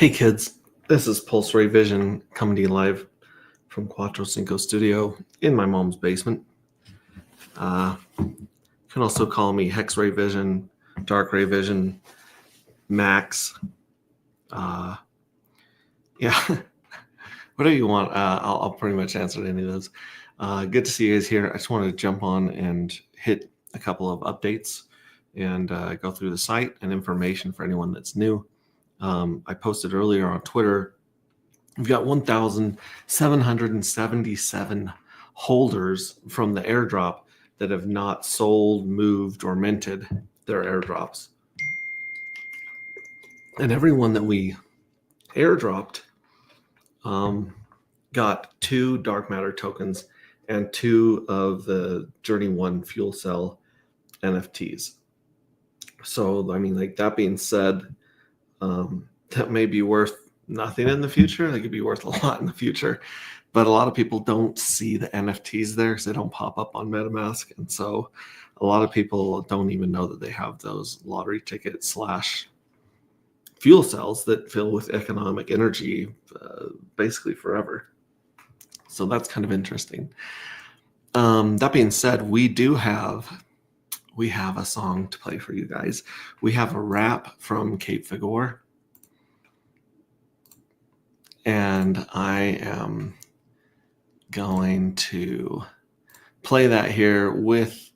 Hey kids, this is Pulse Ray Vision coming to you live from Quattro Cinco Studio in my mom's basement. You can also call me Hex Ray Vision, Dark Ray Vision, Max. Yeah, whatever you want. I'll pretty much answer any of those. Good to see you guys here. I just wanted to jump on and hit a couple of updates and go through the site and information for anyone that's new. I posted earlier on Twitter, we've got 1,777 holders from the airdrop that have not sold, moved, or minted their airdrops. And everyone that we airdropped got 2 dark matter tokens and 2 of the Journey 1 fuel cell NFTs. So, I mean, like that being said, that may be worth nothing in the future. They could be worth a lot in the future, but a lot of people don't see the NFTs there because they don't pop up on MetaMask. And so a lot of people don't even know that they have those lottery tickets / fuel cells that fill with economic energy basically forever. So that's kind of interesting. That being said, we have a song to play for you guys. We have a rap from Cape Figure. And I am going to play that here with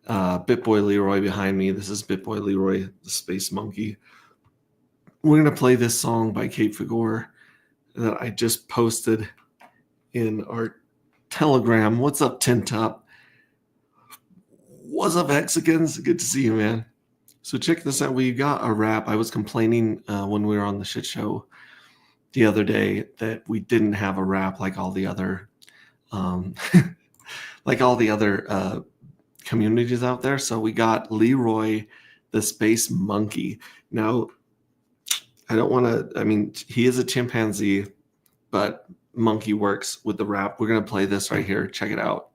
BitBoy Leroy behind me. This is BitBoy Leroy, the Space Monkey. We're going to play this song by Cape Figure that I just posted in our Telegram. What's up, Tin Top? What's up, Hexicans? Good to see you, man. So check this out. We got a rap. I was complaining when we were on the shit show the other day that we didn't have a rap like all the other communities out there. So we got Leroy, the Space Monkey. Now, I don't want to, I mean, he is a chimpanzee, but monkey works with the rap. We're going to play this right here. Check it out.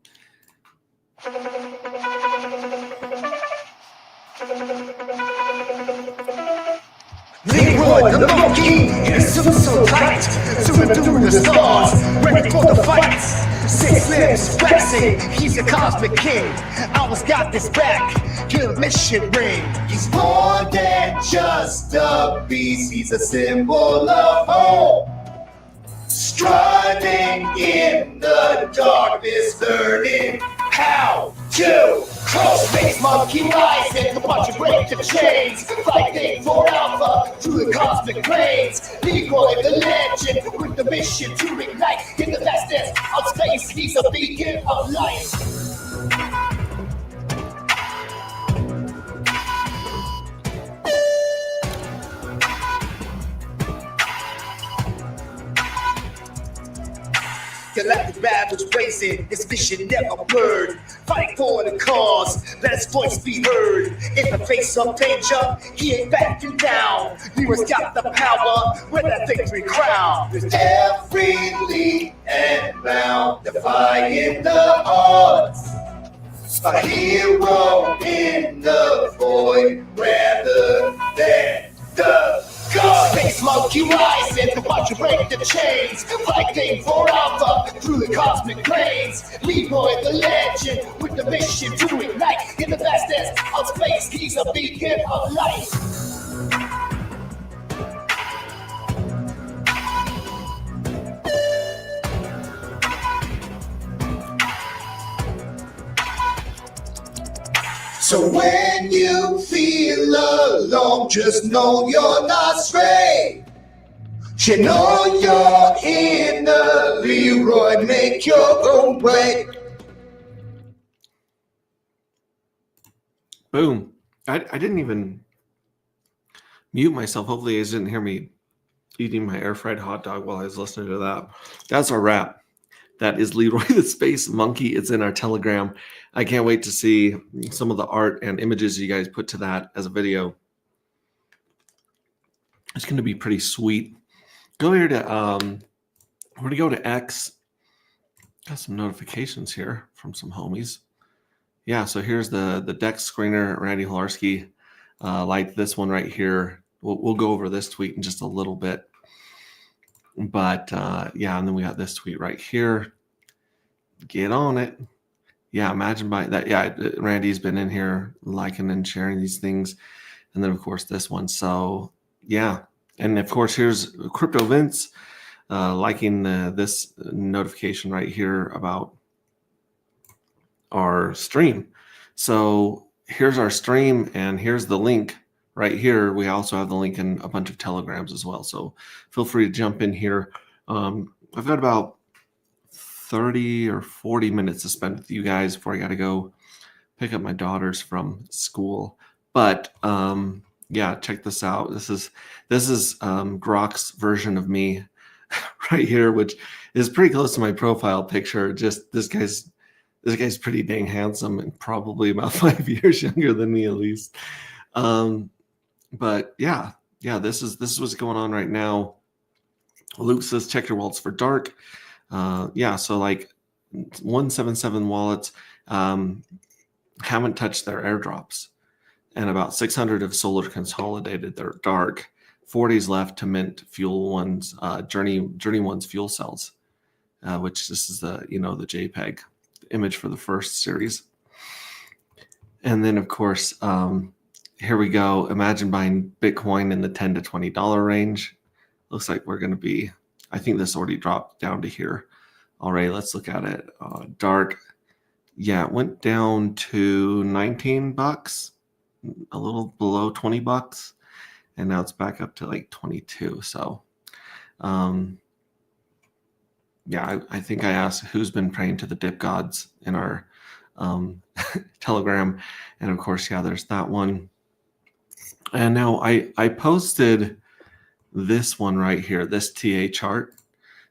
Leroy the monkey in a suit so tight, zooming through the stars, ready for the fight. 6 limbs flexing, he's a cosmic king. Always got this back, kill mission ring. He's more than just a beast, he's a symbol of hope. Striving in the darkness, learning how to cross space monkey rise and watch you break the chains. Fighting for alpha through the cosmic planes. Leroy the legend with the mission to ignite in the vastness of space. He's a beacon of light. Galactic battles racing, his vision never blurred. Fighting for the cause, let his voice be heard. In the face of danger, he ain't backing down. Leroy's got the power, with that victory crown. With every leap and bound, defying the odds. A hero in the void, rather than the God. Space monkey rising to watch you break the chains. Fighting for alpha through the cosmic planes. Leroy the legend with the mission to ignite in the vastness of space. He's a beacon of light. So when you feel alone, just know you're not straight. You know you're in the Leroy, make your own way. Boom. I didn't even mute myself. Hopefully you guys didn't hear me eating my air fried hot dog while I was listening to that. That's our rap. That is Leroy the Space Monkey. It's in our Telegram. I can't wait to see some of the art and images you guys put to that as a video. It's going to be pretty sweet. Go here to, we're going to go to X. Got some notifications here from some homies. Yeah, so here's the Dex screener, Randy Holarski. Like this one right here. We'll go over this tweet in just a little bit. But yeah, and then we got this tweet right here. Get on it. Yeah, imagine buying that. Yeah, Randy's been in here liking and sharing these things. And then, of course, this one. So, yeah. And, of course, here's Crypto Vince liking this notification right here about our stream. So here's our stream, and here's the link right here. We also have the link in a bunch of telegrams as well. So feel free to jump in here. I've got about 30 or 40 minutes to spend with you guys before I got to go pick up my daughters from school. But yeah, check this out. This is Grok's version of me right here, which is pretty close to my profile picture. Just this guy's pretty dang handsome and probably about 5 years younger than me at least. But yeah, this is what's going on right now. Luke says check your wallets for dark. Yeah, so like 177 wallets haven't touched their airdrops, and about 600 have solar consolidated their dark. 40's left to mint Fuel One's Journey One's fuel cells, which this is the the JPEG image for the first series. And then of course here we go. Imagine buying Bitcoin in the $10 to $20 range. Looks like we're going to be, I think this already dropped down to here. All right, let's look at it. Dark, yeah, it went down to 19 bucks, a little below 20 bucks, and now it's back up to like 22. So yeah, I think I asked who's been praying to the dip gods in our Telegram. And of course, yeah, there's that one. And now I posted this one right here, this TA chart.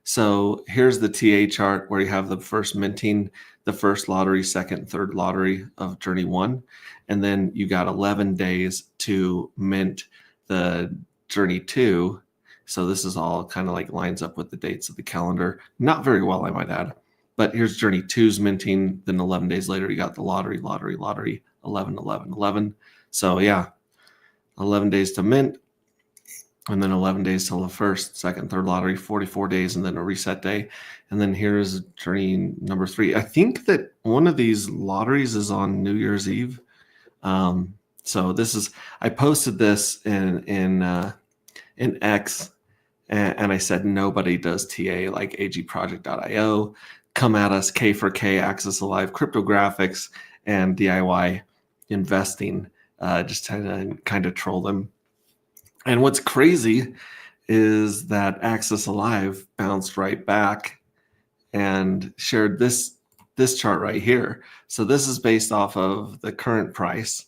So here's the TA chart where you have the first minting, the first lottery, second, third lottery of Journey 1. And then you got 11 days to mint the Journey 2. So this is all kind of like lines up with the dates of the calendar. Not very well, I might add. But here's Journey 2's minting. Then 11 days later, you got the lottery, 11, 11, 11. So yeah, 11 days to mint. And then 11 days till the first, second, third lottery, 44 days, and then a reset day. And then here's Journey number 3. I think that one of these lotteries is on New Year's Eve. So this is, I posted this in X, and I said nobody does TA like agproject.io. Come at us, K4K, Access Alive, Cryptographics, and DIY investing. Just to kind of troll them. And what's crazy is that Access Alive bounced right back and shared this chart right here. So this is based off of the current price,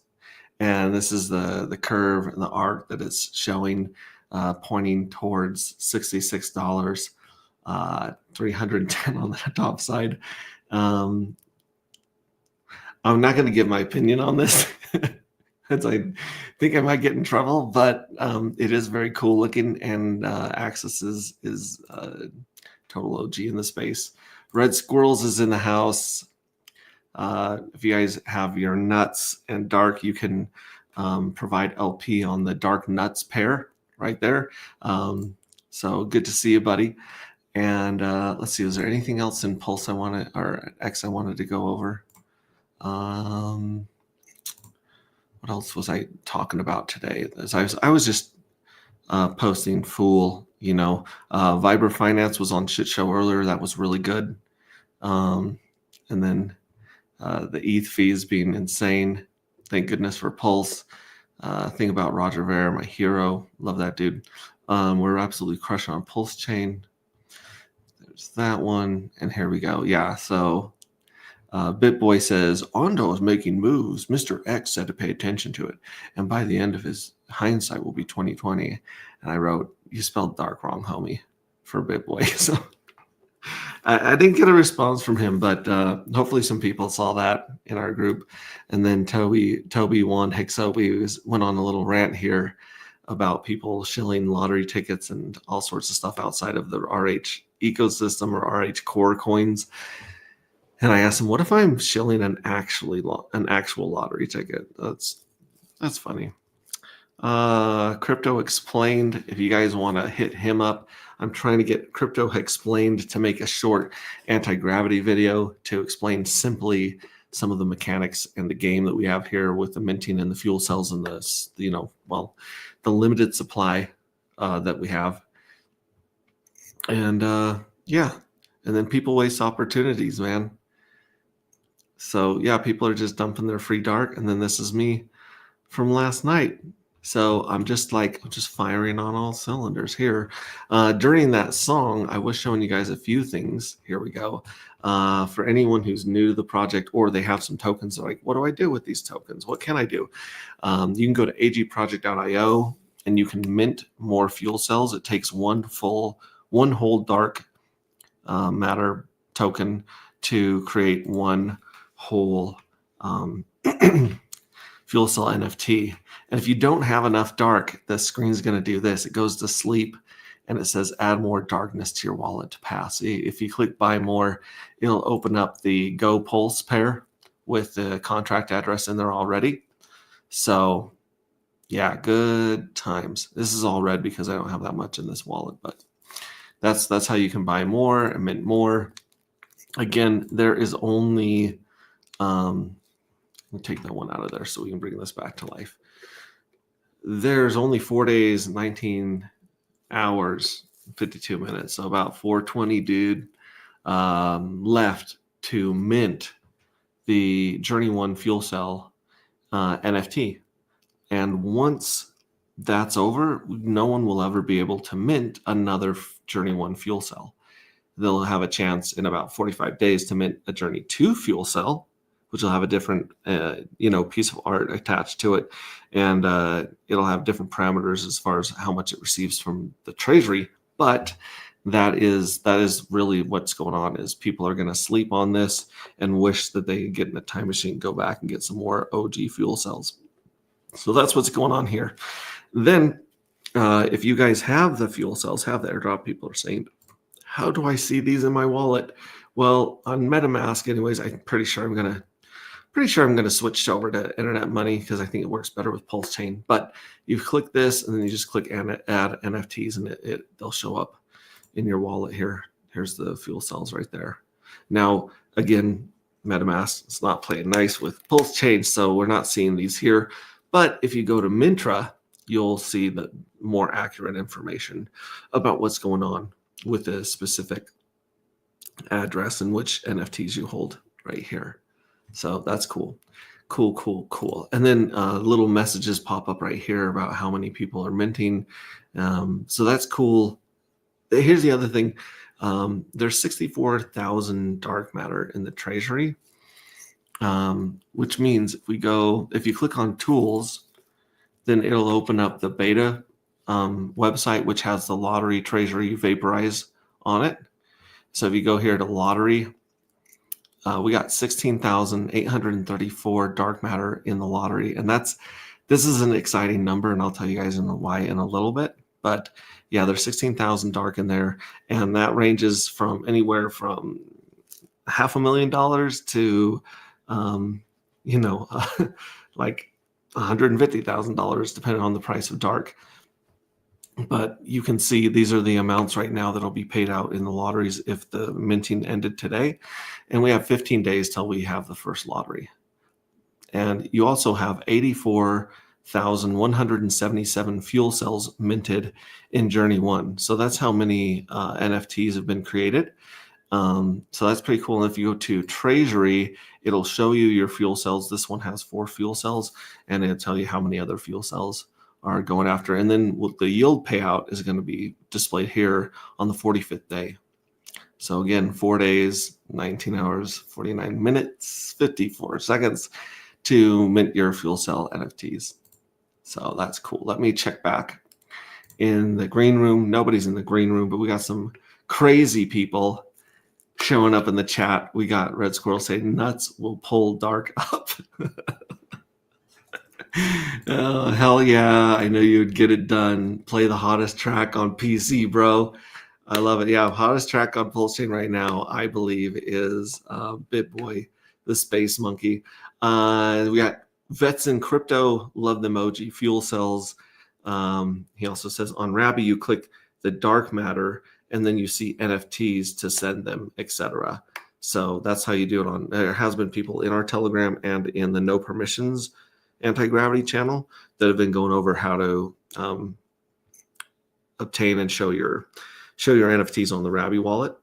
and this is the curve and the arc that it's showing, pointing towards $66, 310 on the top side. I'm not going to give my opinion on this. As I think I might get in trouble, but it is very cool looking, and Access is total OG in the space. Red Squirrels is in the house. If you guys have your nuts and dark, you can provide LP on the dark nuts pair right there. So good to see you, buddy. And let's see, is there anything else in Pulse or X I wanted to go over? What else was I talking about today? As I was just posting Fool, Vibra Finance was on Shit Show earlier. That was really good. And then the ETH fees being insane. Thank goodness for Pulse. Thing about Roger Ver, my hero. Love that dude. We're absolutely crushing on Pulse Chain. There's that one. And here we go. Yeah, so BitBoy says, Ondo is making moves. Mr. X said to pay attention to it. And by the end of his hindsight will be 2020. And I wrote, you spelled dark wrong, homie, for BitBoy. So I didn't get a response from him, but hopefully some people saw that in our group. And then Toby One Hixobi went on a little rant here about people shilling lottery tickets and all sorts of stuff outside of the RH ecosystem or RH core coins. And I asked him, what if I'm shilling an actual lottery ticket? That's funny. Crypto Explained. If you guys want to hit him up, I'm trying to get Crypto Explained to make a short anti-gravity video to explain simply some of the mechanics and the game that we have here with the minting and the fuel cells and the, the limited supply that we have. And yeah, and then people waste opportunities, man. So yeah, people are just dumping their free dark, and then this is me from last night. So I'm just firing on all cylinders here. During that song, I was showing you guys a few things. Here we go. For anyone who's new to the project or they have some tokens, they're like, what do I do with these tokens? What can I do? You can go to agproject.io and you can mint more fuel cells. It takes one whole dark matter token to create one whole fuel cell NFT. And if you don't have enough dark, the screen's going to do this. It goes to sleep and it says add more darkness to your wallet to pass. If you click buy more, it'll open up the Go Pulse pair with the contract address in there already. So yeah, good times. This is all red because I don't have that much in this wallet, but that's how you can buy more and mint more. Again, there is only let me take that one out of there so we can bring this back to life. There's only 4 days, 19 hours, 52 minutes, so about 420, dude, left to mint the Journey One fuel cell NFT. And once that's over, no one will ever be able to mint another Journey One fuel cell. They'll have a chance in about 45 days to mint a Journey 2 fuel cell, which will have a different, piece of art attached to it. And it'll have different parameters as far as how much it receives from the treasury. But that is really what's going on, is people are going to sleep on this and wish that they could get in a time machine, go back and get some more OG fuel cells. So that's what's going on here. Then if you guys have the fuel cells, have the airdrop, people are saying, how do I see these in my wallet? Well, on MetaMask anyways, I'm pretty sure I'm going to switch over to Internet Money because I think it works better with Pulse Chain. But you click this and then you just click add NFTs and they'll show up in your wallet here. Here's the fuel cells right there. Now, again, MetaMask, it's not playing nice with Pulse Chain, so we're not seeing these here. But if you go to Mintra, you'll see the more accurate information about what's going on with the specific address and which NFTs you hold right here. So that's cool. Cool. And then little messages pop up right here about how many people are minting. So that's cool. Here's the other thing. There's 64,000 dark matter in the treasury, which means if you click on tools, then it'll open up the beta website, which has the lottery treasury vaporize on it. So if you go here to lottery, we got 16,834 dark matter in the lottery. And this is an exciting number, and I'll tell you guys why in a little bit. But yeah, there's 16,000 dark in there, and that ranges from anywhere from $500,000 to, like $150,000, depending on the price of dark. But you can see these are the amounts right now that'll be paid out in the lotteries if the minting ended today. And we have 15 days till we have the first lottery. And you also have 84,177 fuel cells minted in Journey One. So that's how many NFTs have been created. So that's pretty cool. And if you go to Treasury, it'll show you your fuel cells. This one has 4 fuel cells, and it'll tell you how many other fuel cells are going after. And then the yield payout is going to be displayed here on the 45th day. So again, 4 days, 19 hours, 49 minutes, 54 seconds to mint your fuel cell NFTs. So that's cool. Let me check back in the green room. Nobody's in the green room, but we got some crazy people showing up in the chat. We got Red Squirrel saying nuts will pull dark up. Oh, hell yeah. I know you'd get it done. Play the hottest track on PC, bro. I love it. Yeah, hottest track on Pulse Chain right now, I believe, is BitBoy, the Space Monkey. We got Vets in Crypto, love the emoji, fuel cells. He also says on Rabby, you click the dark matter and then you see NFTs to send them, etc. So that's how you do it on. There has been people in our Telegram and in the No Permissions Anti-Gravity channel that have been going over how to obtain and show your NFTs on the Rabby wallet.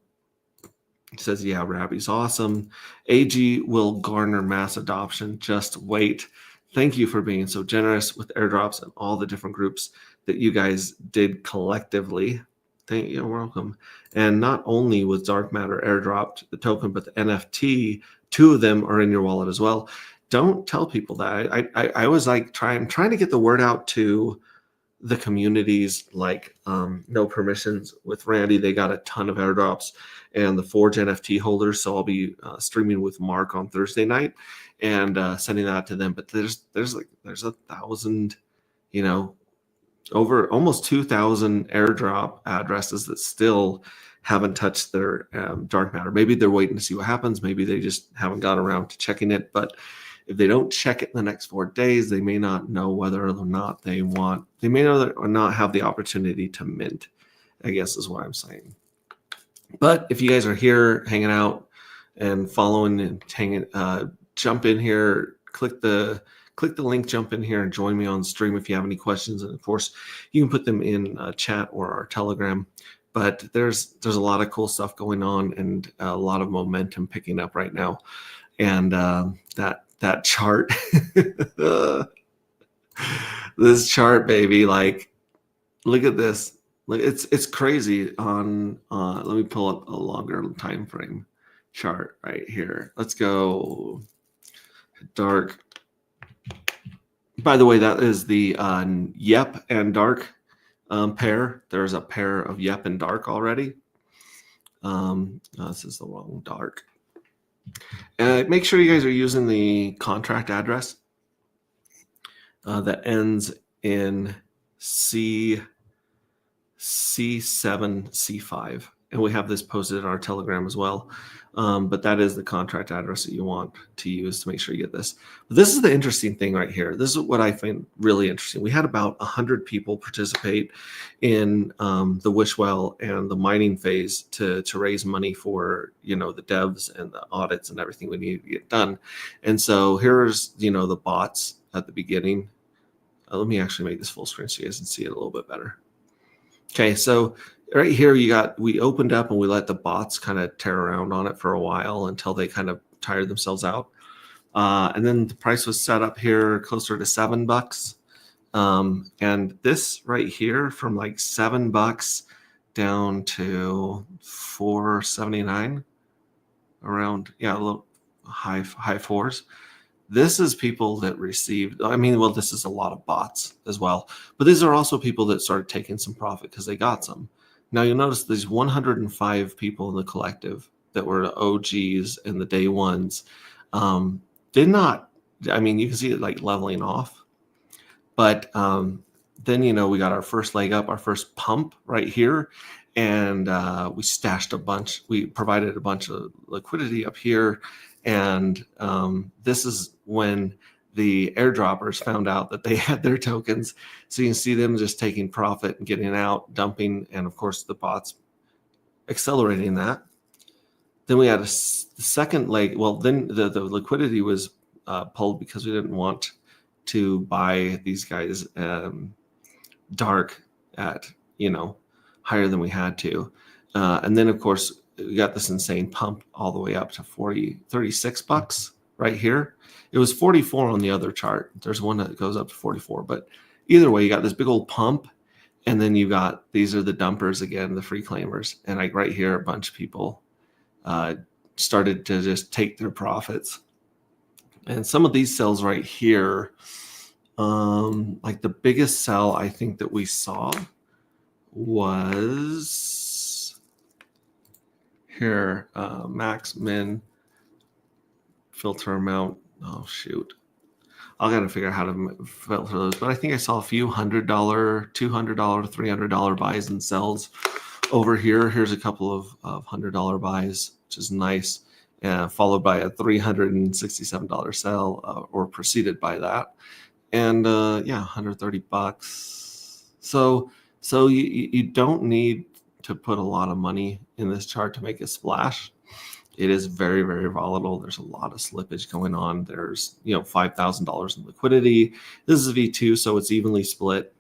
He says, yeah, Rabby's awesome. AG will garner mass adoption. Just wait. Thank you for being so generous with airdrops and all the different groups that you guys did collectively. Thank you. You're welcome. And not only was Dark Matter airdropped the token, but the NFT, 2 of them are in your wallet as well. Don't tell people that. I was like trying to get the word out to the communities like No Permissions with Randy. They got a ton of airdrops, and the Forge NFT holders. So I'll be streaming with Mark on Thursday night and sending that to them. But there's 1,000, over almost 2,000 airdrop addresses that still haven't touched their dark matter. Maybe they're waiting to see what happens. Maybe they just haven't got around to checking it. But if they don't check it in the next 4 days, they may not know whether or not they may not have the opportunity to mint, I guess is what I'm saying. But if you guys are here hanging out and following and jump in here, click the link, jump in here and join me on stream if you have any questions. And of course, you can put them in chat or our Telegram. But there's a lot of cool stuff going on and a lot of momentum picking up right now. And that chart, this chart, baby, like, look at this. Like, it's crazy on let me pull up a longer time frame chart right here. Let's go dark. By the way, that is the YEP and dark pair. There's a pair of YEP and dark already. This is the wrong dark. Make sure you guys are using the contract address that ends in C7C5. And we have this posted in our Telegram as well. But that is the contract address that you want to use to make sure you get this. But this is the interesting thing right here. This is what I find really interesting. We had about 100 people participate in the Wishwell and the mining phase to raise money for, the devs and the audits and everything we need to get done. And so here's, the bots at the beginning. Let me actually make this full screen so you guys can see it a little bit better. Okay, so right here we opened up and we let the bots kind of tear around on it for a while until they kind of tired themselves out. And then the price was set up here closer to $7. And this right here from like $7 down to $4.79, around, a little high fours. This is people that received, this is a lot of bots as well, but these are also people that started taking some profit because they got some. Now you'll notice there's 105 people in the collective that were the OGs and the day ones. Did not, you can see it like leveling off, but then, we got our first leg up, our first pump right here. And we stashed we provided a bunch of liquidity up here. And this is when the airdroppers found out that they had their tokens. So you can see them just taking profit and getting out, dumping, and of course the bots accelerating that. Then we had the second leg. Well, then the liquidity was pulled because we didn't want to buy these guys dark at, higher than we had to. And then of course, we got this insane pump all the way up to $36 right here. It was 44 on the other chart. There's one that goes up to 44, but either way, you got this big old pump, and then you got, these are the dumpers again, the free claimers. And like right here, a bunch of people started to just take their profits. And some of these sells right here, like the biggest sell I think that we saw was here, max min filter amount. Oh shoot, I gotta figure out how to filter those, but I think I saw a few $100, $200, $300 buys and sells over here. Here's a couple of $100 buys, which is nice, followed by a $367 sell, or preceded by that. And $130. So you don't need to put a lot of money in this chart to make a splash. It is very, very volatile. There's a lot of slippage going on. There's, $5,000 in liquidity. This is V2, so it's evenly split.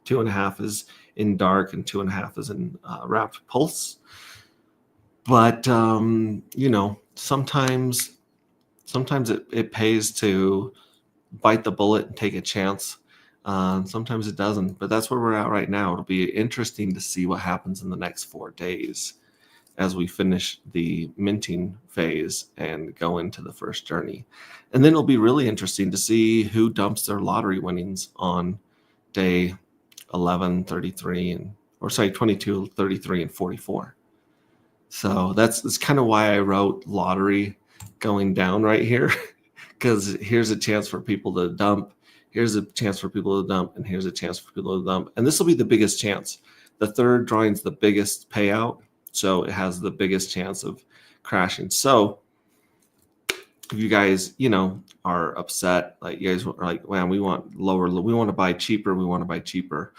2.5 is in dark and 2.5 is in wrapped pulse. But sometimes it pays to bite the bullet and take a chance. Sometimes it doesn't, but that's where we're at right now. It'll be interesting to see what happens in the next 4 days as we finish the minting phase and go into the first journey. And then it'll be really interesting to see who dumps their lottery winnings on day 11, 33, 22, 33, and 44. So that's kind of why I wrote lottery going down right here, because here's a chance for people to dump. Here's a chance for people to dump, and here's a chance for people to dump. And this will be the biggest chance. The third drawing's the biggest payout, so it has the biggest chance of crashing. So if you guys, are upset, like you guys are like, man, we want lower, we want to buy cheaper, we want to buy cheaper.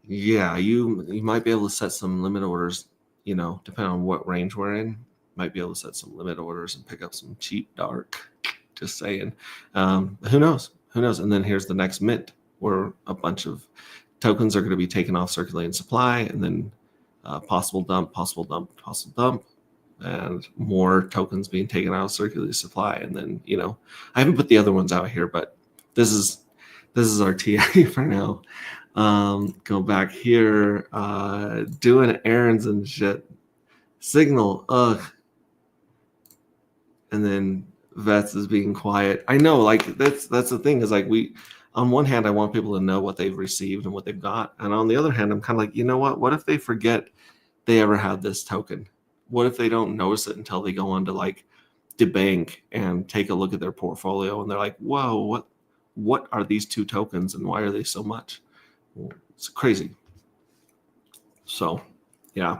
Yeah, you might be able to set some limit orders, depending on what range we're in. Might be able to set some limit orders and pick up some cheap dark. Just saying. Who knows? Who knows? And then here's the next mint, where a bunch of tokens are going to be taken off circulating supply, and then possible dump, and more tokens being taken out of circulating supply. And then, I haven't put the other ones out here, but this is our TA for now. Go back here, doing errands and shit. Signal, ugh. And then Vets is being quiet. I know, like that's the thing, is like, on one hand, I want people to know what they've received and what they've got, and on the other hand, I'm kind of like, what if they forget they ever had this token? What if they don't notice it until they go on to like DeBank and take a look at their portfolio, and they're like, whoa, what are these 2 tokens, and why are they so much? It's crazy. So yeah.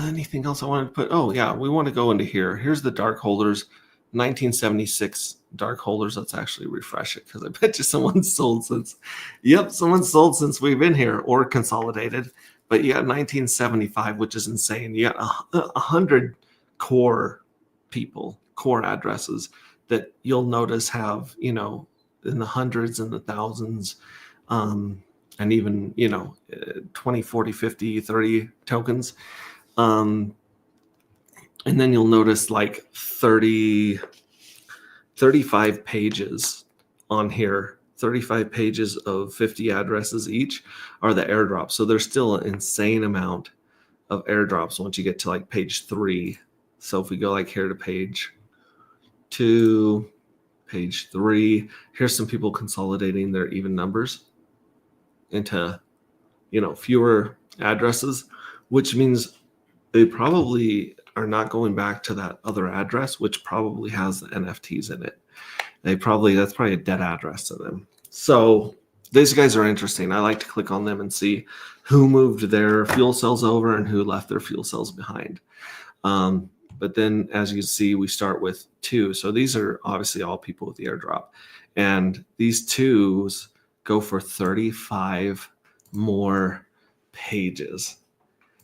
Anything else I wanted to put? Oh yeah, we want to go into here. Here's the dark holders, 1976 dark holders. Let's actually refresh it, because I bet you someone's sold since. Yep, someone's sold since we've been here, or consolidated. But you got 1975, which is insane. You got 100 core people, core addresses that you'll notice have, in the hundreds and the thousands, and even 20, 40, 50, 30 tokens. And then you'll notice like 35 pages on here, 35 pages of 50 addresses each are the airdrops. So there's still an insane amount of airdrops once you get to like page 3. So if we go like here to page 2, page 3, here's some people consolidating their even numbers into, fewer addresses, which means they probably are not going back to that other address, which probably has the NFTs in it. That's probably a dead address to them. So these guys are interesting. I like to click on them and see who moved their fuel cells over and who left their fuel cells behind. But then, as you see, we start with 2. So these are obviously all people with the airdrop. And these 2s go for 35 more pages.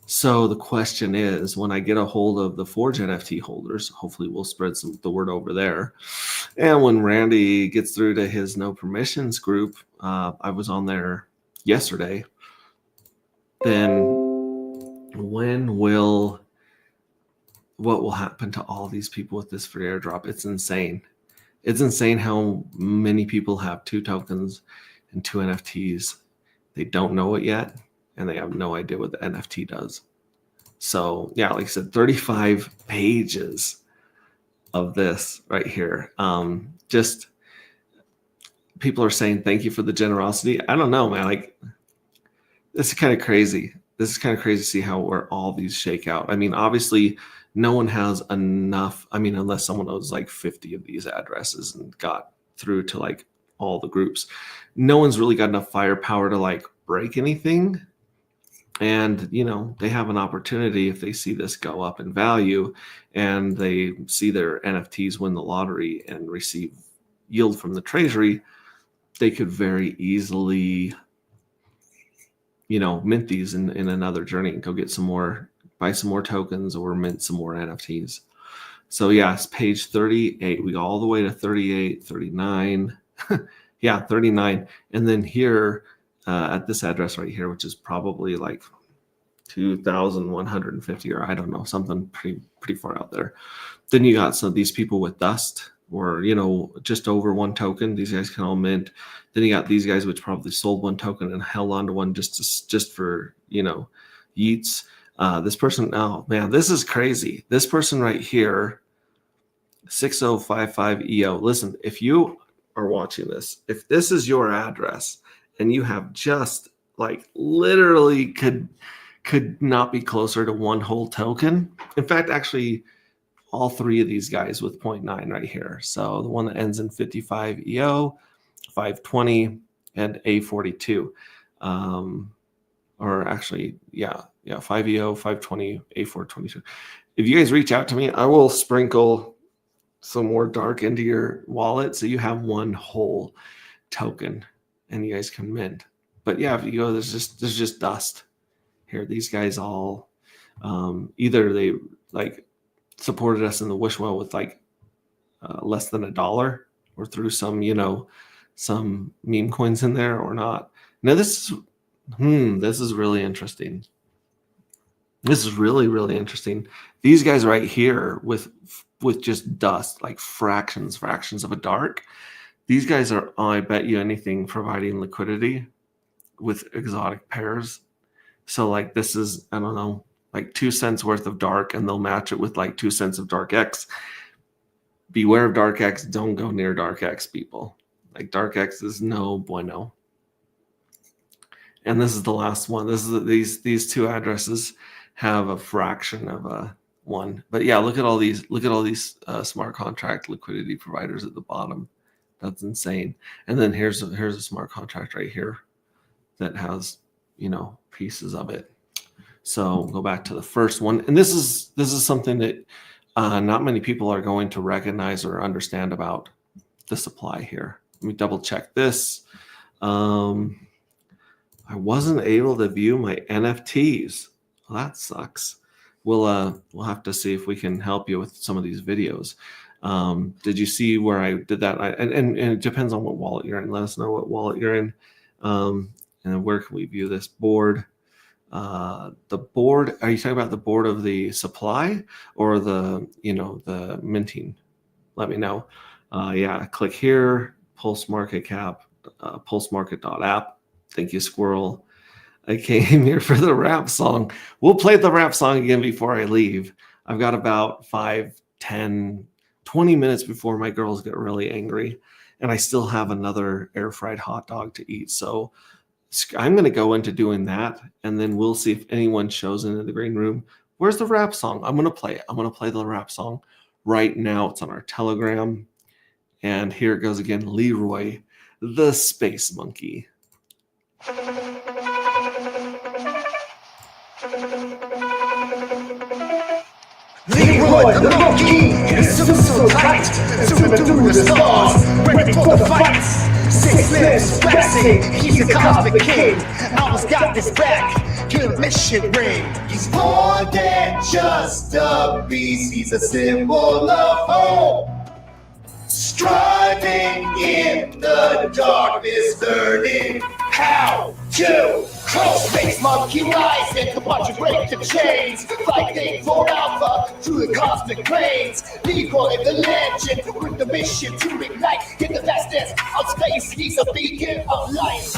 So the question is, when I get a hold of the Forge NFT holders, hopefully we'll spread the word over there. And when Randy gets through to his no permissions group, I was on there yesterday. Then what will happen to all these people with this free airdrop? It's insane. It's insane how many people have 2 tokens and 2 NFTs. They don't know it yet, and they have no idea what the NFT does. So yeah, like I said, 35 pages of this right here. Just people are saying thank you for the generosity. I don't know, man. Like, this is kind of crazy. This is kind of crazy to see where all these shake out. I mean, obviously, no one has enough. I mean, unless someone owns like 50 of these addresses and got through to like all the groups, no one's really got enough firepower to like break anything. And, they have an opportunity if they see this go up in value and they see their NFTs win the lottery and receive yield from the treasury. they could very easily, mint these in another journey and go get some more, buy some more tokens or mint some more NFTs. So yeah, it's page 38. We go all the way to 38, 39. Yeah, 39. And then here at this address right here, which is probably like 2,150 or I don't know, something pretty far out there. Then you got some of these people with dust or, just over one token. These guys can all mint. Then you got these guys which probably sold one token and held on to one just for, yeets. This person, oh man, this is crazy. This person right here, 6055 EO. Listen, if you are watching this, if this is your address and you have just like literally could not be closer to one whole token. In fact, actually all three of these guys with 0.9 right here. So the one that ends in 55 EO, 520, and A42. Or actually, yeah, 5 EO, 520, A422. If you guys reach out to me, I will sprinkle some more dark into your wallet so you have one whole token and you guys can mint. But yeah, if you go, there's just dust here. These guys all either they like supported us in the wish well with like less than $1 or threw some some meme coins in there or not. Now this is really interesting. This is really interesting. These guys right here with just dust, like fractions of a dark. These guys are, I bet you anything, providing liquidity with exotic pairs. So like this is, I don't know, like 2 cents worth of dark, and they'll match it with like 2 cents of dark X. Beware of dark X. Don't go near dark X, people. Like dark X is no bueno. And this is the last one. This is these two addresses have a fraction of a one. But yeah, look at all these smart contract liquidity providers at the bottom. That's insane. And then here's a smart contract right here that has pieces of it. So go back to the first one, and this is something that not many people are going to recognize or understand about the supply here. Let me double check this. I wasn't able to view my NFTs. Well, that sucks. We'll have to see if we can help you with some of these videos. Did you see where I did that? And it depends on what wallet you're in. Let us know what wallet you're in. And where can we view this board? The board, are you talking about the board of the supply or the minting? Let me know. Yeah, click here, Pulse Market Cap, pulsemarket.app. Thank you, Squirrel. I came here for the rap song. We'll play the rap song again before I leave. I've got about 5, 10, 20 minutes before my girls get really angry, and I still have another air fried hot dog to eat. So I'm going to go into doing that, and then we'll see if anyone shows into the green room. Where's the rap song? I'm going to play it. I'm going to play the rap song right now. It's on our Telegram. And here it goes again. Leroy, the Space Monkey. Leroy the monkey, his suit so tight, zooming through the stars, ready for the fights. 6 limbs flexing, he's a cosmic king. Almost got this back, give him mission ring. He's more than just a beast, he's a symbol of hope. Striving in the darkness, learning how to close. Space monkey rising, come on to break the chains. Fighting for alpha through the cosmic planes. Leroy the legend with the mission to ignite. Get the fastest of space, he's a beacon of light.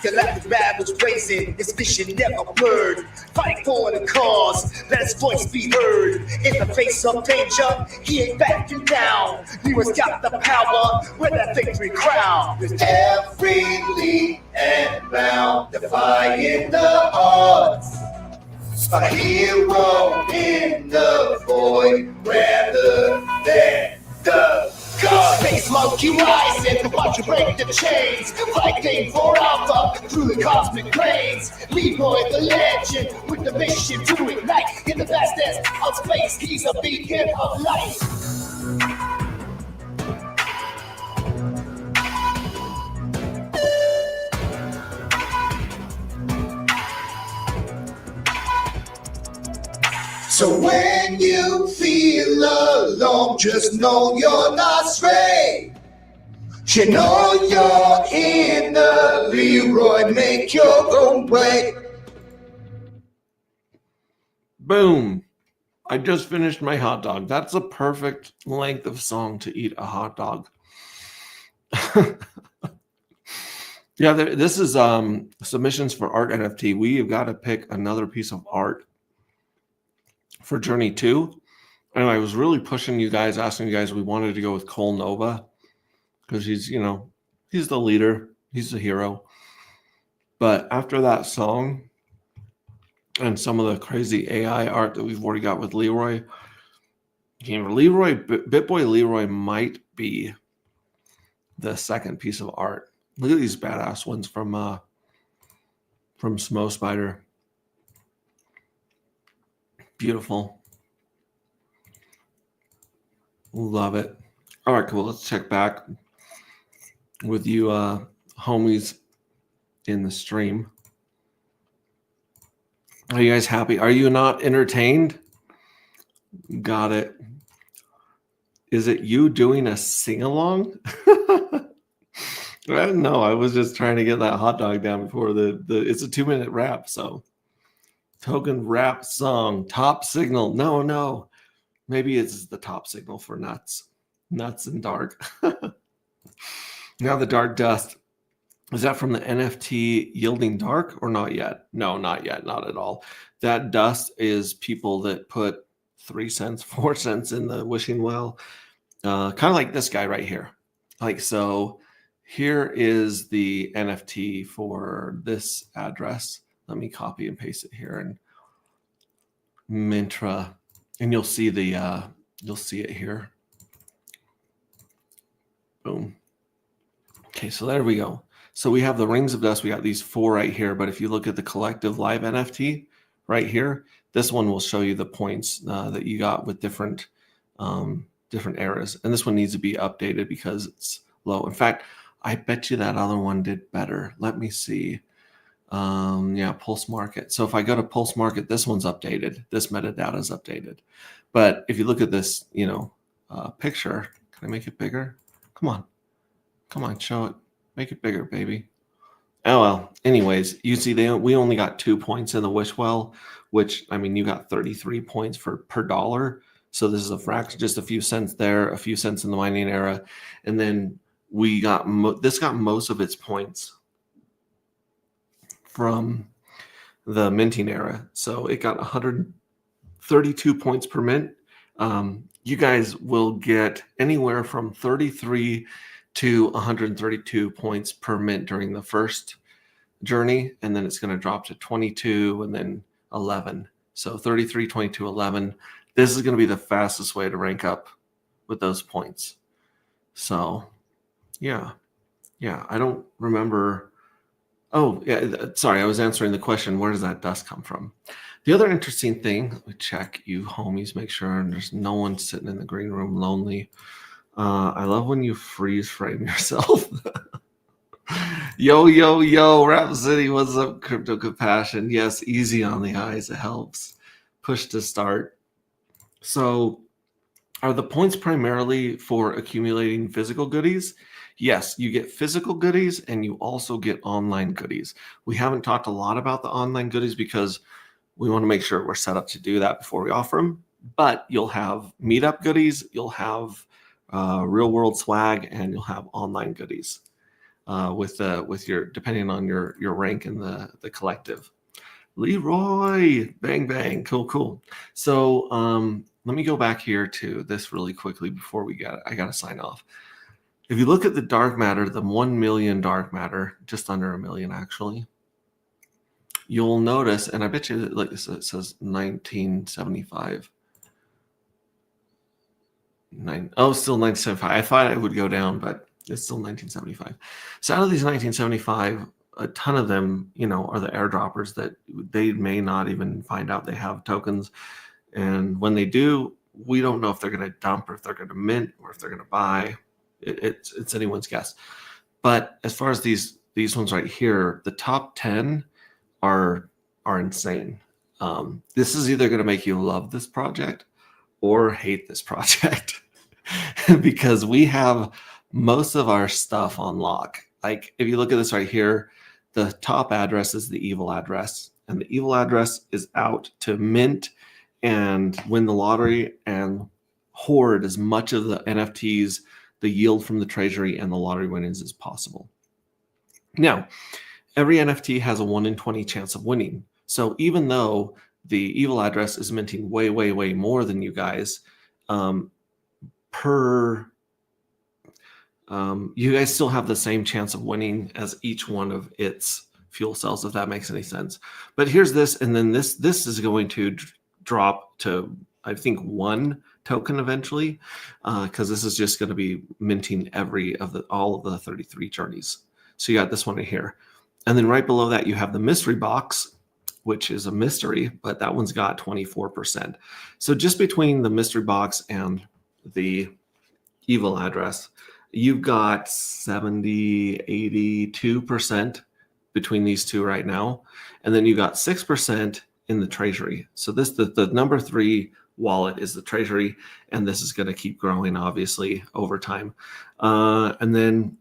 Galactic battles racing, his vision never blurred. Fighting for the cause, let his voice be heard. In the face of danger, he ain't backing down. Leroy's got the power, with that victory crown. With every leap and bound, defying the odds. A hero in the void, rather than the god. Space face monkey rising, watch you break the chains, fighting for alpha through the cosmic planes. Leroy the legend with the mission to ignite in the vastness of space. He's a beacon of light. So when you feel alone, just know you're not straight. You know you're in the Leroy, make your own way. Boom. I just finished my hot dog. That's a perfect length of song to eat a hot dog. Yeah, this is submissions for art NFT. We have got to pick another piece of art for Journey 2. And I was really pushing you guys, asking you guys, we wanted to go with Cole Nova because he's, he's the leader. He's the hero. But after that song and some of the crazy AI art that we've already got with Leroy, BitBoy Leroy might be the second piece of art. Look at these badass ones from Smo Spider. Beautiful. Love it. All right, cool. Let's check back with you homies in the stream. Are you guys happy? Are you not entertained? Got it. Is it you doing a sing-along? No, I was just trying to get that hot dog down before it's a 2-minute rap, so token rap song, top signal. No. Maybe it's the top signal for nuts and dark. Now the dark dust. Is that from the NFT yielding dark or not yet? No, not yet. Not at all. That dust is people that put 3 cents, 4 cents in the wishing well. Kind of like this guy right here. Like, so here is the NFT for this address. Let me copy and paste it here in Mintra, and you'll see it here. Boom. Okay, so there we go. So we have the rings of dust. We got these 4 right here, but if you look at the collective live NFT right here, this one will show you the points that you got with different eras, and this one needs to be updated because it's low. In fact, I bet you that other one did better. Let me see. Yeah, Pulse Market. So if I go to Pulse Market, this one's updated. This metadata is updated. But if you look at this, picture, can I make it bigger? Come on, show it. Make it bigger, baby. Oh, well, anyways, you see we only got 2 points in the wish well, which, I mean, you got 33 points per dollar. So this is a fraction, just a few cents there, a few cents in the mining era. And then we got, this got most of its points from the minting era. So it got 132 points per mint. You guys will get anywhere from 33 to 132 points per mint during the first journey, and then it's going to drop to 22 and then 11. So 33, 22, 11. This is going to be the fastest way to rank up with those points. So yeah, I don't remember. Oh, yeah, sorry, I was answering the question, where does that dust come from? The other interesting thing, let me check you homies, make sure there's no one sitting in the green room lonely. I love when you freeze frame yourself. Yo, Rap City, what's up, Crypto Compassion? Yes, easy on the eyes, it helps. Push to start. So are the points primarily for accumulating physical goodies? Yes, you get physical goodies and you also get online goodies. We haven't talked a lot about the online goodies because we want to make sure we're set up to do that before we offer them. But you'll have meetup goodies, you'll have real world swag, and you'll have online goodies with your, depending on your rank in the collective. Leroy, bang, cool. So let me go back here to this really quickly before I gotta sign off. If you look at the dark matter, the 1 million dark matter, just under 1 million actually, you'll notice, and I bet you, like, it says 1975. Still 1975. I thought it would go down, but it's still 1975. So out of these 1975, a ton of them, are the airdroppers that they may not even find out they have tokens. And when they do, we don't know if they're going to dump or if they're going to mint or if they're going to buy. It's anyone's guess. But as far as these ones right here, the top 10 are insane. This is either going to make you love this project or hate this project because we have most of our stuff on lock. Like if you look at this right here, the top address is the evil address, and the evil address is out to mint and win the lottery and hoard as much of the NFTs, the yield from the treasury, and the lottery winnings as possible. Now, every NFT has a 1 in 20 chance of winning. So even though the evil address is minting way, way, way more than you guys, you guys still have the same chance of winning as each one of its fuel cells, if that makes any sense. But here's this, and then this is going to drop to, I think, 1 token eventually, because this is just going to be minting all of the 33 journeys. So you got this one right here. And then right below that, you have the mystery box, which is a mystery, but that one's got 24%. So just between the mystery box and the evil address, you've got 70, 82% between these two right now. And then you got 6% in the treasury. So the number 3 wallet is the treasury, and this is going to keep growing, obviously, over time. And then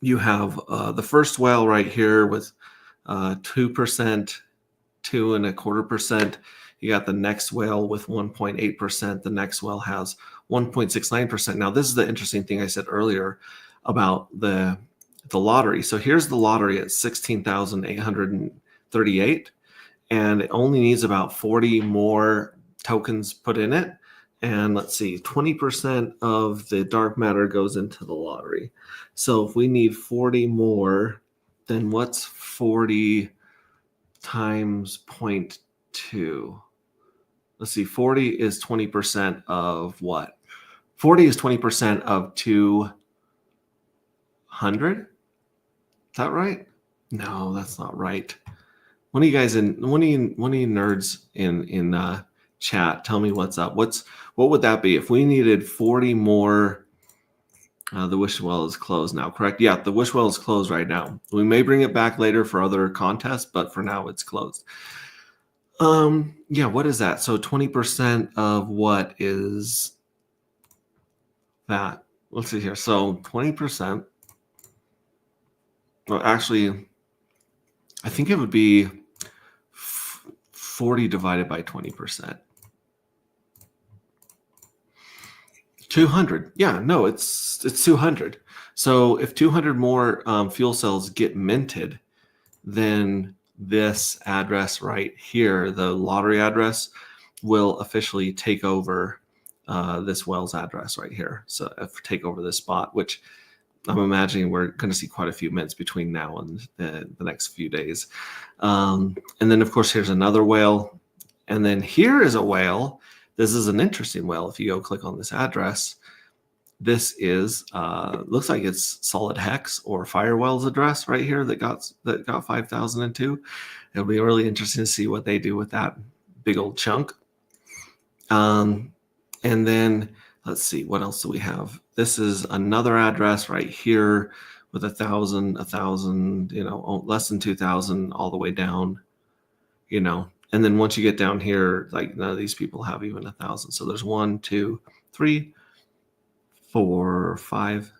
you have the first whale right here with 2%, 2.25%. You got the next whale with 1.8%. The next whale has 1.69%. Now, this is the interesting thing I said earlier about the lottery. So here's the lottery at 16,838, and it only needs about 40 more tokens put in it. And let's see, 20% of the dark matter goes into the lottery. So if we need 40 more, then what's 40 times 0.2? Let's see, 40 is 20% of what? 40 is 20% of 200? Is that right? No, that's not right. One of you nerds in chat, tell me what's up. What would that be if we needed 40 more? The wish well is closed now, correct? Yeah, the wish well is closed right now. We may bring it back later for other contests, but for now it's closed. Yeah, what is that? So 20% of what is that? Let's see here. So 20%. Well, actually, I think it would be 40 divided by 20%. 200. Yeah, no, it's 200. So if 200 more fuel cells get minted, then this address right here, the lottery address, will officially take over this Wells address right here. So take over this spot, which I'm imagining we're going to see quite a few mints between now and the next few days. And then, of course, here's another whale. And then here is a whale. This is an interesting whale. If you go click on this address, this is looks like it's Solid Hex or Firewell's address right here that got 5,002. It'll be really interesting to see what they do with that big old chunk. And then let's see, what else do we have? This is another address right here with 1,000, less than 2,000 all the way down, And then once you get down here, like none of these people have even 1,000. So there's 1, 2, 3, 4, 5,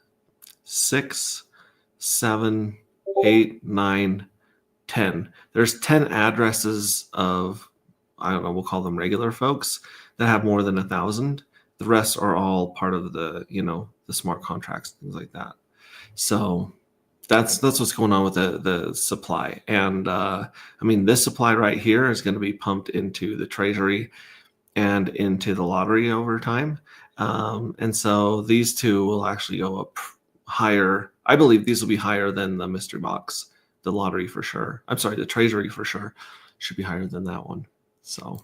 6, 7, 8, 9, 10. There's 10 addresses of, I don't know, we'll call them regular folks that have more than 1,000. The rest are all part of the, the smart contracts, things like that. So that's what's going on with the supply. And this supply right here is going to be pumped into the treasury and into the lottery over time. And so these two will actually go up higher. I believe these will be higher than the mystery box, the lottery for sure. I'm sorry, the treasury for sure should be higher than that one. So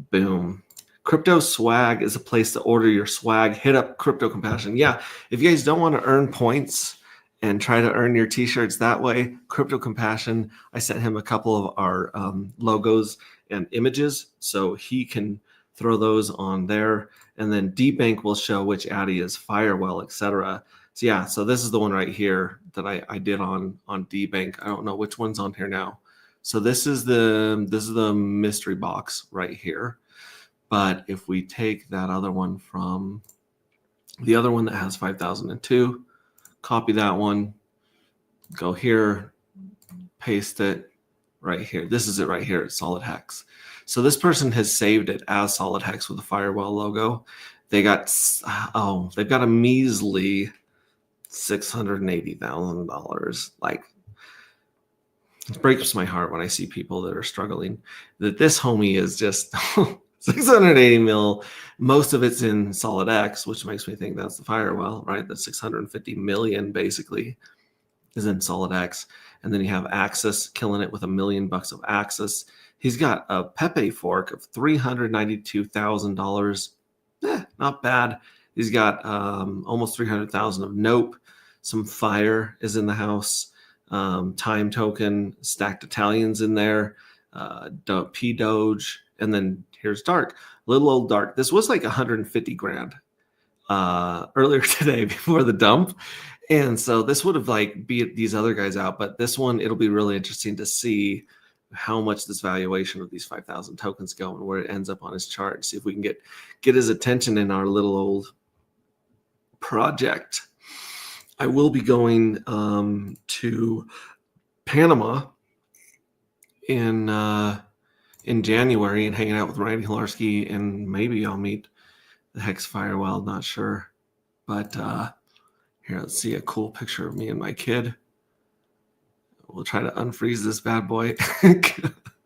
boom. Crypto Swag is a place to order your swag. Hit up Crypto Compassion. Yeah, if you guys don't want to earn points and try to earn your t-shirts that way, Crypto Compassion, I sent him a couple of our logos and images so he can throw those on there. And then DBank will show which Addy is Firewell, etc. So yeah, so this is the one right here that I did on DBank. I don't know which one's on here now. So this is the mystery box right here. But if we take that other one from the other one that has 5,002, copy that one, go here, paste it right here. This is it right here. It's Solid Hex. So this person has saved it as Solid Hex with the Firewell logo. They've got a measly $680,000. Like, it breaks my heart when I see people that are struggling. That this homie is just 680 mil. Most of it's in Solid X, which makes me think that's the Firewell, right? The 650 million basically is in Solid X. And then you have Axis killing it with $1 million of Axis. He's got a Pepe fork of $392,000. Not bad. He's got almost 300,000 of Nope. Some Fire is in the house. Time Token, Stacked Italians in there. P Doge, and then here's Dark. Little old Dark. This was like 150 grand earlier today before the dump. And so this would have like beat these other guys out, but this one, it'll be really interesting to see how much this valuation of these 5,000 tokens go and where it ends up on his chart. See if we can get his attention in our little old project. I will be going to Panama in January and hanging out with Randy Hilarski, and maybe I'll meet the Hex Firewell, not sure. But here, let's see a cool picture of me and my kid. We'll try to unfreeze this bad boy.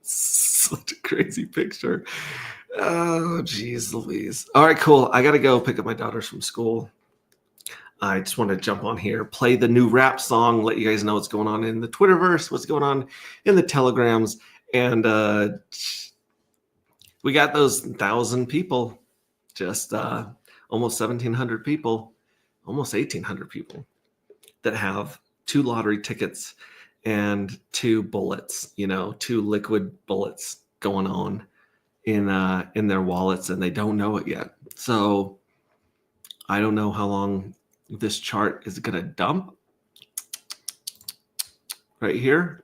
Such a crazy picture. Oh, geez Louise. All right, cool. I got to go pick up my daughters from school. I just want to jump on here, play the new rap song, let you guys know what's going on in the Twitterverse, what's going on in the Telegrams. And we got those 1,000 people, just almost 1,700 people, almost 1,800 people that have 2 lottery tickets and 2 bullets, 2 liquid bullets going on in their wallets, and they don't know it yet. So I don't know how long this chart is going to dump right here.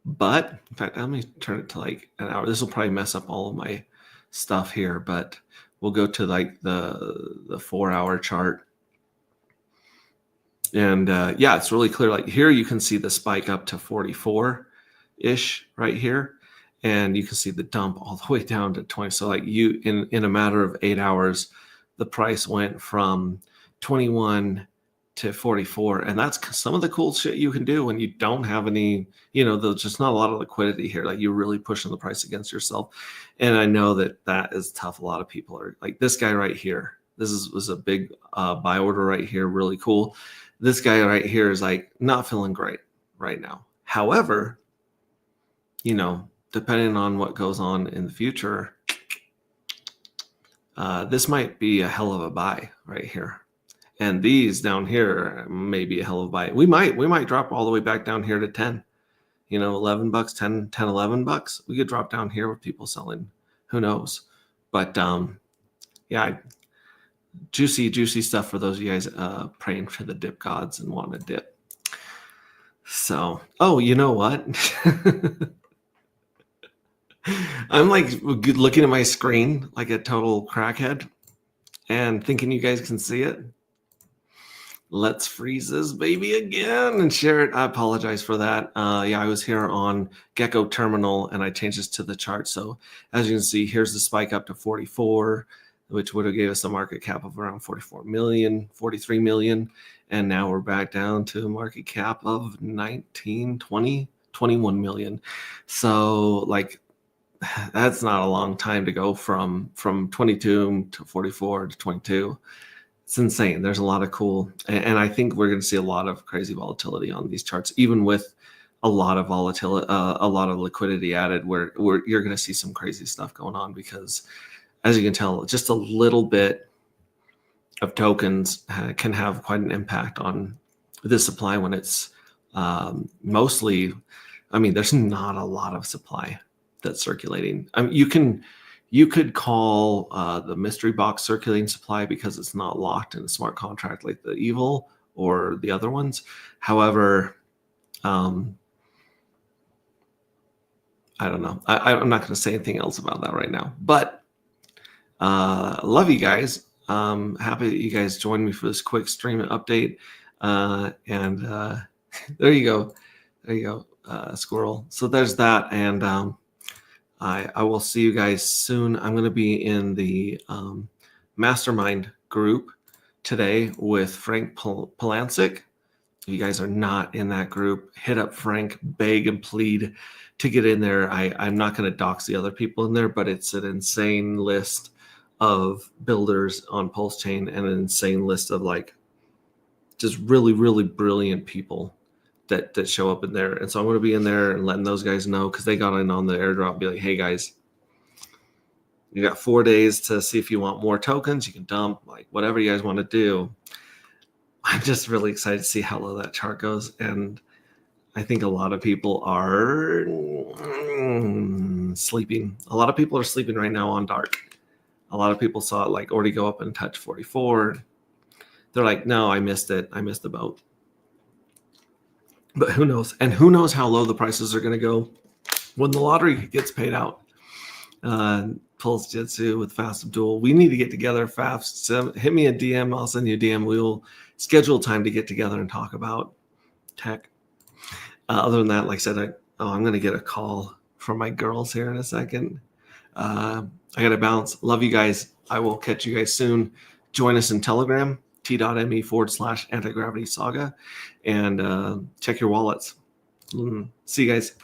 But in fact, let me turn it to like an hour. This will probably mess up all of my stuff here, but we'll go to like the 4-hour chart. And yeah, it's really clear. Like here, you can see the spike up to 44-ish right here. And you can see the dump all the way down to 20. So like in a matter of 8 hours, the price went from 21 to 44, and that's some of the cool shit you can do when you don't have any, there's just not a lot of liquidity here. Like you're really pushing the price against yourself, and I know that is tough. A lot of people are like this guy right here. Was a big buy order right here, really cool. This guy right here is like not feeling great right now. However, depending on what goes on in the future, this might be a hell of a buy right here. And these down here may be a hell of a buy. We might drop all the way back down here to 10, $11, 10, $11. We could drop down here with people selling. Who knows? But yeah, juicy stuff for those of you guys praying for the dip gods and wanting to dip. So, oh, you know what? I'm like looking at my screen like a total crackhead and thinking you guys can see it. Let's freeze this baby again and share it. I apologize for that. Yeah, I was here on Gecko Terminal and I changed this to the chart. So as you can see, here's the spike up to 44, which would have gave us a market cap of around 44 million, 43 million. And now we're back down to a market cap of 19, 20, 21 million. So like, that's not a long time to go from 22 to 44 to 22. It's insane. There's a lot of cool, and I think we're going to see a lot of crazy volatility on these charts, even with a lot of volatility, a lot of liquidity added, where you're going to see some crazy stuff going on because as you can tell, just a little bit of tokens can have quite an impact on the supply when it's mostly, I mean, there's not a lot of supply that's circulating. I mean, you could call the mystery box circulating supply because it's not locked in a smart contract like the Evil or the other ones. However, I don't know. I'm not going to say anything else about that right now. But love you guys. Happy that you guys joined me for this quick stream update. There you go. There you go, Squirrel. So there's that. And I will see you guys soon. I'm going to be in the mastermind group today with Frank Polancic. If you guys are not in that group, hit up Frank, beg and plead to get in there. I'm not going to dox the other people in there, but it's an insane list of builders on Pulse Chain and an insane list of like just really, really brilliant people that show up in there. And so I'm going to be in there and letting those guys know because they got in on the airdrop, be like, hey guys, you got 4 days to see if you want more tokens. You can dump, like whatever you guys want to do. I'm just really excited to see how low that chart goes. And I think a lot of people are sleeping. A lot of people are sleeping right now on dark. A lot of people saw it like already go up and touch 44. They're like, no, I missed it. I missed the boat. But who knows? And who knows how low the prices are going to go when the lottery gets paid out. Pulse Jitsu with Fast Abdul. We need to get together fast. Hit me a DM. I'll send you a DM. We will schedule time to get together and talk about tech. Other than that, like I said, I'm going to get a call from my girls here in a second. I got to bounce. Love you guys. I will catch you guys soon. Join us in Telegram, t.me/antigravity saga, and check your wallets. See you guys.